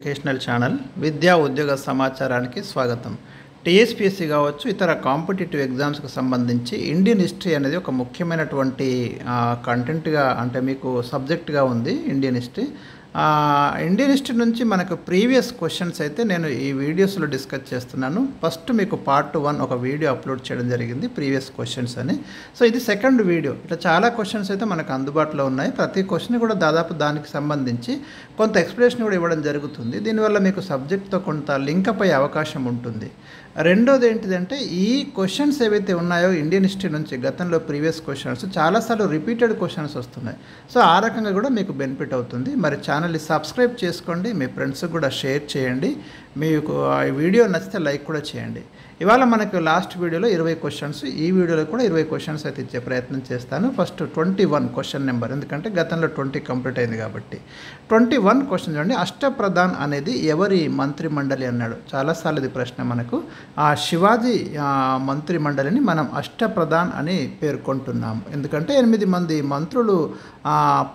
Educational channel విద్యా ఉద్యోగ సమాచారానికి స్వాగతం. టీఎస్పీఎస్సీ కావచ్చు, ఇతర కాంపిటేటివ్ ఎగ్జామ్స్కి సంబంధించి ఇండియన్ హిస్టరీ అనేది ఒక ముఖ్యమైనటువంటి కంటెంట్గా అంటే మీకు సబ్జెక్ట్గా ఉంది. ఇండియన్ హిస్టరీ నుంచి మనకు ప్రీవియస్ క్వశ్చన్స్ అయితే నేను ఈ వీడియోస్లో డిస్కస్ చేస్తున్నాను. ఫస్ట్ మీకు పార్ట్ 1 ఒక వీడియో అప్లోడ్ చేయడం జరిగింది, ప్రీవియస్ క్వశ్చన్స్ అని. సో ఇది సెకండ్ వీడియో. ఇట్లా చాలా క్వశ్చన్స్ అయితే మనకు అందుబాటులో ఉన్నాయి. ప్రతి క్వశ్చన్ కూడా దాదాపు దానికి సంబంధించి కొంత ఎక్స్ప్లెనేషన్ కూడా ఇవ్వడం జరుగుతుంది. దీనివల్ల మీకు సబ్జెక్ట్తో కొంత లింకప్ అయ్యే అవకాశం ఉంటుంది. రెండోది ఏంటిదంటే, ఈ క్వశ్చన్స్ ఏవైతే ఉన్నాయో ఇండియన్ హిస్టరీ నుంచి గతంలో ప్రీవియస్ క్వశ్చన్స్ చాలాసార్లు రిపీటెడ్ క్వశ్చన్స్ వస్తున్నాయి. సో ఆ రకంగా కూడా మీకు బెనిఫిట్ అవుతుంది. మరి ఛానల్ని సబ్స్క్రైబ్ చేసుకోండి, మీ ఫ్రెండ్స్కి కూడా షేర్ చేయండి, మీకు ఈ వీడియో నచ్చితే లైక్ కూడా చేయండి. ఇవాళ మనకు లాస్ట్ వీడియోలో 20 క్వశ్చన్స్, ఈ వీడియోలో కూడా 20 క్వశ్చన్స్ అయితే ఇచ్చే ప్రయత్నం చేస్తాను. ఫస్ట్ 21 క్వశ్చన్ నెంబర్, ఎందుకంటే గతంలో 20 కంప్లీట్ అయింది కాబట్టి 21 క్వశ్చన్ చూడండి. అష్టప్రధాన్ అనేది ఎవరి మంత్రి మండలి అన్నాడు. చాలాసార్లు ఇది ప్రశ్న మనకు. ఆ శివాజీ మంత్రి మండలిని మనం అష్టప్రధాన్ అని పేర్కొంటున్నాము, ఎందుకంటే 8 మంది మంత్రులు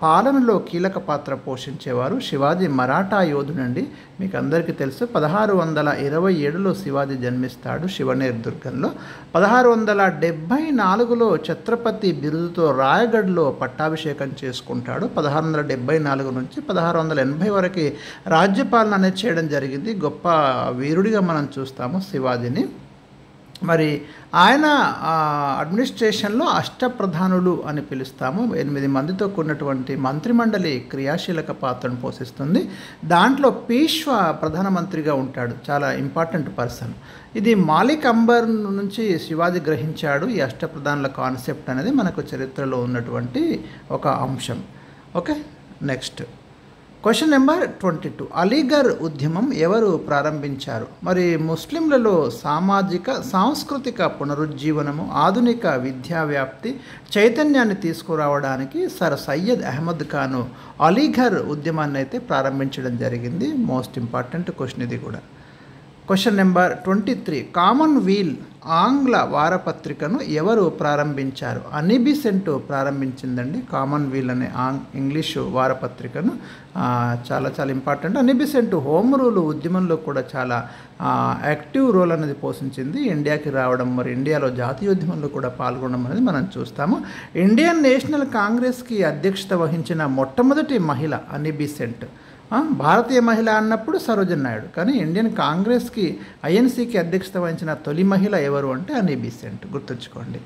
పాలనలో కీలక పాత్ర పోషించేవారు. శివాజీ మరాఠా యోధుడండి, మీకు అందరికీ తెలుసు. 1627లో శివాజీ జన్మిస్తాడు శివనేర్ దుర్గంలో. 1674లో ఛత్రపతి బిరుదుతో రాయగఢ్లో పట్టాభిషేకం చేసుకుంటాడు. 1674 నుంచి 1680 వరకు రాజ్యపాలన అనేది చేయడం జరిగింది. గొప్ప వీరుడిగా మనం చూస్తాము శివాజీని. మరి ఆయన అడ్మినిస్ట్రేషన్లో అష్టప్రధానులు అని పిలుస్తాము. 8 మందితో కూడినటువంటి మంత్రిమండలి క్రియాశీలక పాత్రను పోషిస్తుంది. దాంట్లో పీష్వా ప్రధానమంత్రిగా ఉంటాడు, చాలా ఇంపార్టెంట్ పర్సన్. ఇది మాలిక్ అంబర్ నుంచి శివాజీ గ్రహించాడు. ఈ అష్టప్రధానుల కాన్సెప్ట్ అనేది మనకు చరిత్రలో ఉన్నటువంటి ఒక అంశం. Okay, next question number 22. Aligarh ఉద్యమం ఎవరు ప్రారంభించారు? మరి ముస్లింలలో సామాజిక సాంస్కృతిక పునరుజ్జీవనము, ఆధునిక విద్యా వ్యాప్తి, చైతన్యాన్ని తీసుకురావడానికి సర్ సయ్యద్ అహ్మద్ ఖాన్ అలీగర్ ఉద్యమాన్ని అయితే ప్రారంభించడం జరిగింది. మోస్ట్ ఇంపార్టెంట్ క్వశ్చన్ ఇది కూడా. Question number 23. కామన్వీల్ ఆంగ్ల వారపత్రికను ఎవరు ప్రారంభించారు? అనీ బెసెంట్ ప్రారంభించిందండి కామన్వీల్ అనే ఇంగ్లీషు వారపత్రికను. చాలా చాలా ఇంపార్టెంట్. అనీ బెసెంట్ హోమ్ రూల్ ఉద్యమంలో కూడా చాలా యాక్టివ్ రోల్ అనేది పోషించింది. ఇండియాకి రావడం, మరి ఇండియాలో జాతీయోద్యమంలో కూడా పాల్గొనడం అనేది మనం చూస్తాము. ఇండియన్ నేషనల్ కాంగ్రెస్కి అధ్యక్షత వహించిన మొట్టమొదటి మహిళ అనీ బెసెంట్. భారతీయ మహిళ అన్నప్పుడు సరోజిని నాయుడు, కానీ ఇండియన్ కాంగ్రెస్కి ఐఎన్సీకి అధ్యక్షత వహించిన తొలి మహిళ ఎవరు అంటే అనీ బెసెంట్, గుర్తుంచుకోండి.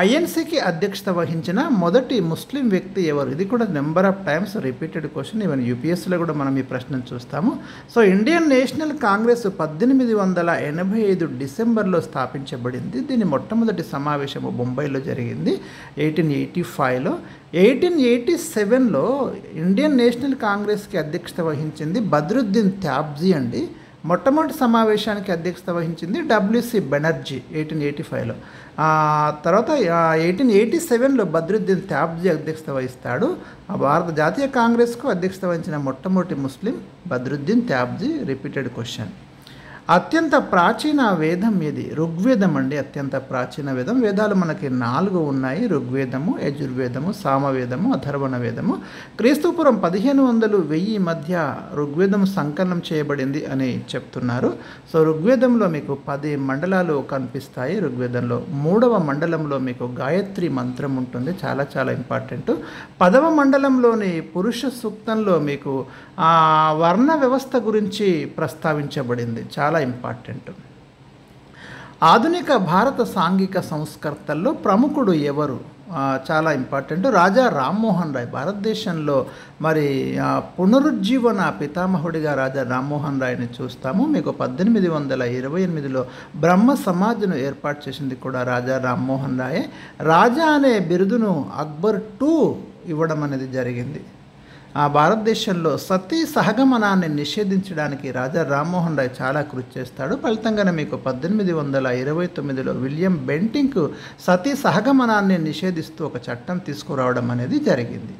ఐఎన్సీకి అధ్యక్షత వహించిన మొదటి ముస్లిం వ్యక్తి ఎవరు? ఇది కూడా number of times repeated question. Even యూపీఎస్సీలో కూడా మనం ఈ ప్రశ్నను చూస్తాము. సో ఇండియన్ నేషనల్ కాంగ్రెస్ 1885 డిసెంబర్లో స్థాపించబడింది. దీని మొట్టమొదటి సమావేశము బొంబాయిలో జరిగింది 1885లో. 1887లో ఇండియన్ నేషనల్ కాంగ్రెస్కి అధ్యక్షత వహించింది బద్రుద్దీన్ త్యాబ్జీ అండి. మొట్టమొదటి సమావేశానికి అధ్యక్షత వహించింది డబ్ల్యూసి బెనర్జీ 1885లో. తర్వాత 1887లో బద్రుద్దీన్ త్యాబ్జీ అధ్యక్షత వహిస్తాడు. భారత జాతీయ కాంగ్రెస్కు అధ్యక్షత వహించిన మొట్టమొదటి Muslim Badruddin Tyabji. Repeated question. అత్యంత ప్రాచీన వేదం ఏది? ఋగ్వేదం అండి, అత్యంత ప్రాచీన వేదం. వేదాలు మనకి 4 ఉన్నాయి: ఋగ్వేదము, యజుర్వేదము, సామవేదము, అథర్వణ వేదము. క్రీస్తుపురం 1500-1000 మధ్య ఋగ్వేదం సంకలనం చేయబడింది అని చెప్తున్నారు. సో ఋగ్వేదంలో మీకు 10 మండలాలు కనిపిస్తాయి. ఋగ్వేదంలో 3వ మండలంలో మీకు గాయత్రి మంత్రం ఉంటుంది, చాలా చాలా ఇంపార్టెంట్. 10వ మండలంలోని పురుష సూక్తంలో మీకు వర్ణ వ్యవస్థ గురించి ప్రస్తావించబడింది, చాలా ఇంపార్టెంట్. ఆధునిక భారత సాంఘిక సంస్కర్తల్లో ప్రముఖుడు ఎవరు? చాలా ఇంపార్టెంట్. రాజా రామ్మోహన్ రాయ్. భారతదేశంలో మరి పునరుజ్జీవన పితామహుడిగా రాజా రామ్మోహన్ రాయ్ని చూస్తాము. మీకు 1828లో బ్రహ్మ సమాజ్ను ఏర్పాటు చేసింది కూడా రాజా రామ్మోహన్ రాయే. రాజా అనే బిరుదును అక్బర్ II ఇవ్వడం అనేది జరిగింది. భారతదేశంలో సతీ సహగమనాన్ని నిషేధించడానికి రాజా రామ్మోహన్ రాయ్ చాలా కృషి చేస్తాడు. ఫలితంగానే మీకు 1829లో విలియం బెంటింక్ సతీ సహగమనాన్ని నిషేధిస్తూ ఒక చట్టం తీసుకురావడం అనేది జరిగింది.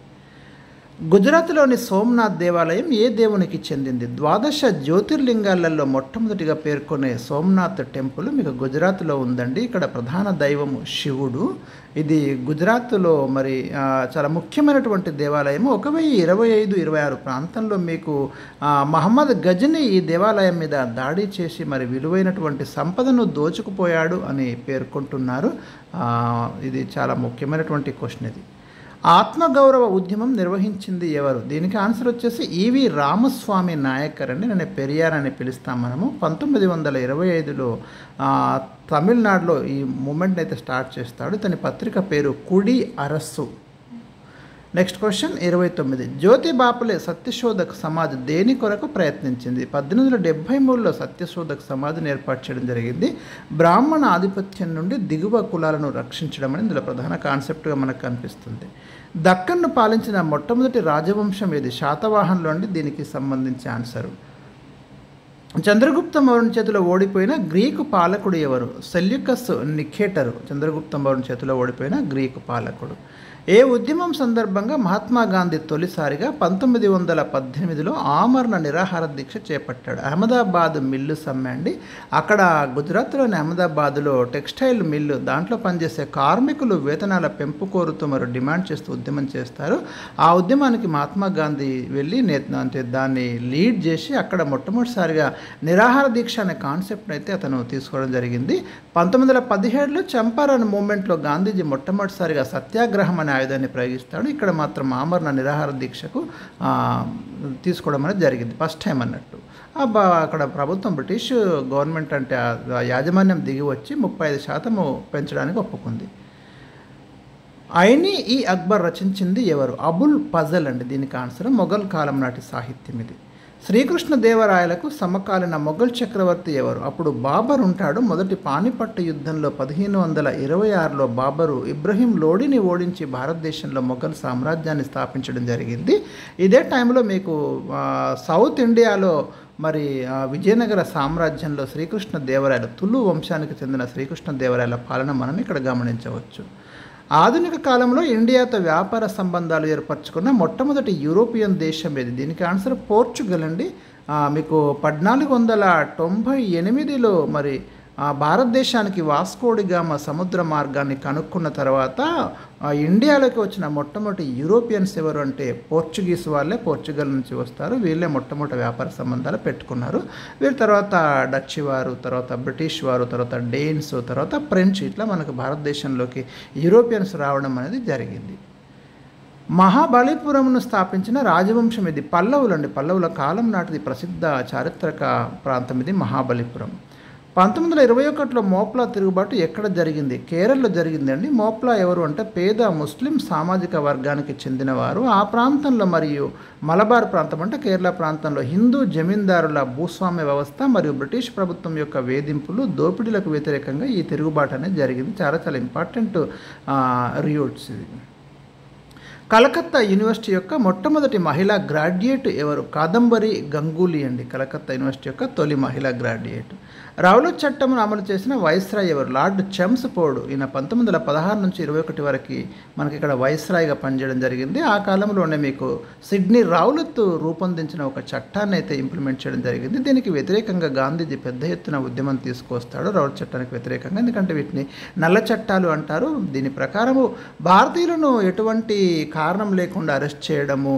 గుజరాత్లోని సోమనాథ్ దేవాలయం ఏ దేవునికి చెందింది? ద్వాదశ జ్యోతిర్లింగాలలో మొట్టమొదటిగా పేర్కొనే సోమనాథ్ టెంపుల్ మీకు గుజరాత్లో ఉందండి. ఇక్కడ ప్రధాన దైవము శివుడు. ఇది గుజరాత్లో మరి చాలా ముఖ్యమైనటువంటి దేవాలయము. 1025-26 ప్రాంతంలో మీకు మహమ్మద్ గజని ఈ దేవాలయం మీద దాడి చేసి మరి విలువైనటువంటి సంపదను దోచుకుపోయాడు అని పేర్కొంటున్నారు. ఇది చాలా ముఖ్యమైనటువంటి క్వశ్చన్ ఇది. ఆత్మగౌరవ ఉద్యమం నిర్వహించింది ఎవరు? దీనికి ఆన్సర్ వచ్చేసి ఈవి రామస్వామి నాయకర్ అండి. నేను పెరియార్ అని పిలుస్తాం మనము. 1925లో తమిళనాడులో ఈ మూమెంట్ని అయితే స్టార్ట్ చేస్తాడు. ఇతని పత్రిక పేరు కుడి అరస్సు. Next question 29. జ్యోతి బాపులే సత్యశోధక్ సమాజ్ దేని కొరకు ప్రయత్నించింది? 1873లో సత్యశోధక్ సమాజ్ని ఏర్పాటు చేయడం జరిగింది. బ్రాహ్మణ ఆధిపత్యం నుండి దిగువ కులాలను రక్షించడం అని ఇందులో ప్రధాన కాన్సెప్ట్గా మనకు కనిపిస్తుంది. దక్కన్ను పాలించిన మొట్టమొదటి రాజవంశం ఏది? శాతవాహనులు అండి దీనికి సంబంధించి ఆన్సరు. చంద్రగుప్త మౌర్యుని చేతిలో ఓడిపోయిన గ్రీకు పాలకుడు ఎవరు? సెల్యూకస్ నికేటరు చంద్రగుప్త మౌర్యుని చేతిలో ఓడిపోయిన గ్రీకు పాలకుడు. ఏ ఉద్యమం సందర్భంగా మహాత్మా గాంధీ తొలిసారిగా 1918లో ఆమరణ నిరాహార దీక్ష చేపట్టాడు? అహ్మదాబాద్ మిల్లు సమ్మె అండి. అక్కడ గుజరాత్లోని అహ్మదాబాద్లో టెక్స్టైల్ మిల్లు దాంట్లో పనిచేసే కార్మికులు వేతనాల పెంపు కోరుతూ మరి డిమాండ్ చేస్తూ ఉద్యమం చేస్తారు. ఆ ఉద్యమానికి మహాత్మా గాంధీ వెళ్ళి అంటే దాన్ని లీడ్ చేసి అక్కడ మొట్టమొదటిసారిగా నిరాహార దీక్ష అనే కాన్సెప్ట్ని అయితే అతను తీసుకోవడం జరిగింది. 1917లో చంపారన్ మూమెంట్లో గాంధీజీ మొట్టమొదటిసారిగా సత్యాగ్రహం అనే ఆయుధాన్ని ప్రయోగిస్తాడు. ఇక్కడ మాత్రం ఆమరణ నిరాహార దీక్షకు తీసుకోవడం అనేది జరిగింది, ఫస్ట్ టైం అన్నట్టు. అక్కడ ప్రభుత్వం బ్రిటిష్ గవర్నమెంట్ అంటే యాజమాన్యం దిగి వచ్చి 35% పెంచడానికి ఒప్పుకుంది. ఐనీ ఈ అక్బర్ రచించింది ఎవరు? అబుల్ ఫజల్ అండి దీనికి ఆన్సర్. మొఘల్ కాలం నాటి సాహిత్యం ఇది. శ్రీకృష్ణదేవరాయలకు సమకాలీన మొఘల్ చక్రవర్తి ఎవరు? అప్పుడు బాబర్ ఉంటాడు. మొదటి పానిపట్టు యుద్ధంలో 1526లో బాబరు ఇబ్రహీం లోడిని ఓడించి భారతదేశంలో మొఘల్ సామ్రాజ్యాన్ని స్థాపించడం జరిగింది. ఇదే టైంలో మీకు సౌత్ ఇండియాలో మరి విజయనగర సామ్రాజ్యంలో శ్రీకృష్ణదేవరాయల తులు వంశానికి చెందిన శ్రీకృష్ణదేవరాయల పాలన మనం ఇక్కడ గమనించవచ్చు. ఆధునిక కాలంలో ఇండియాతో వ్యాపార సంబంధాలు ఏర్పరచుకున్న మొట్టమొదటి యూరోపియన్ దేశం ఏది? దీనికి ఆన్సర్ పోర్చుగల్ అండి. మీకు 1498లో మరి భారతదేశానికి వాస్కోడిగామ సముద్ర మార్గాన్ని కనుక్కున్న తర్వాత ఇండియాలోకి వచ్చిన మొట్టమొదటి యూరోపియన్స్ ఎవరు అంటే పోర్చుగీస్ వాళ్ళే. పోర్చుగల్ నుంచి వస్తారు. వీళ్ళే మొట్టమొదటి వ్యాపార సంబంధాలు పెట్టుకున్నారు. వీరి తర్వాత డచ్ వారు, తర్వాత బ్రిటిష్ వారు, తర్వాత డేన్స్, తర్వాత ఫ్రెంచ్, ఇట్లా మనకు భారతదేశంలోకి యూరోపియన్స్ రావడం అనేది జరిగింది. మహాబలిపురంను స్థాపించిన రాజవంశం ఇది? పల్లవులు అండి. పల్లవుల కాలం నాటిది ప్రసిద్ధ చారిత్రక ప్రాంతం ఇది మహాబలిపురం. 1921లో మోప్లా తిరుగుబాటు ఎక్కడ జరిగింది? కేరళలో జరిగిందండి. మోప్లా ఎవరు అంటే పేద ముస్లిం సామాజిక వర్గానికి చెందినవారు. ఆ ప్రాంతంలో మరియు మలబార్ ప్రాంతం అంటే కేరళ ప్రాంతంలో హిందూ జమీందారుల భూస్వామ్య వ్యవస్థ మరియు బ్రిటిష్ ప్రభుత్వం యొక్క వేధింపులు, దోపిడీలకు వ్యతిరేకంగా ఈ తిరుగుబాటు అనేది జరిగింది. చాలా చాలా ఇంపార్టెంట్ రియూట్స్ ఇది. కలకత్తా యూనివర్సిటీ యొక్క మొట్టమొదటి మహిళా గ్రాడ్యుయేట్ ఎవరు? కాదంబరి గంగూలీ అండి కలకత్తా యూనివర్సిటీ యొక్క తొలి మహిళా గ్రాడ్యుయేట్. రౌలట్ చట్టంను అమలు చేసిన వైస్రాయ్ ఎవరు? Lord Chelmsford. ఈయన 1916 నుంచి 21 వరకు మనకి ఇక్కడ వైస్రాయ్గా పనిచేయడం జరిగింది. ఆ కాలంలోనే మీకు సిడ్నీ రౌలత్ రూపొందించిన ఒక చట్టాన్ని అయితే ఇంప్లిమెంట్ చేయడం జరిగింది. దీనికి వ్యతిరేకంగా గాంధీజీ పెద్ద ఎత్తున ఉద్యమం తీసుకొస్తాడు రౌలట్ చట్టానికి వ్యతిరేకంగా. ఎందుకంటే వీటిని నల్ల చట్టాలు అంటారు. దీని ప్రకారము భారతీయులను ఎటువంటి కారణం లేకుండా అరెస్ట్ చేయడము,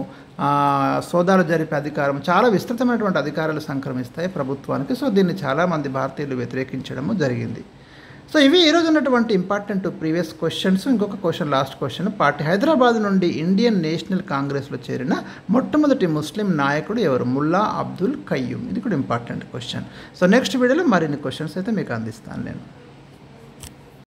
సోదాలు జరిపే అధికారం, చాలా విస్తృతమైనటువంటి అధికారాలు సంక్రమిస్తాయి ప్రభుత్వానికి. సో దీన్ని చాలామంది భారతీయులు వ్యతిరేకించడము జరిగింది. సో ఇవి ఈరోజు ఉన్నటువంటి ఇంపార్టెంట్ ప్రీవియస్ క్వశ్చన్స్. ఇంకొక క్వశ్చన్, లాస్ట్ క్వశ్చన్. హైదరాబాద్ నుండి ఇండియన్ నేషనల్ కాంగ్రెస్లో చేరిన మొట్టమొదటి ముస్లిం నాయకుడు ఎవరు? ముల్లా అబ్దుల్ ఖయ్యూమ్. ఇది కూడా ఇంపార్టెంట్ క్వశ్చన్. సో నెక్స్ట్ వీడియోలో మరిన్ని క్వశ్చన్స్ అయితే మీకు అందిస్తాను నేను.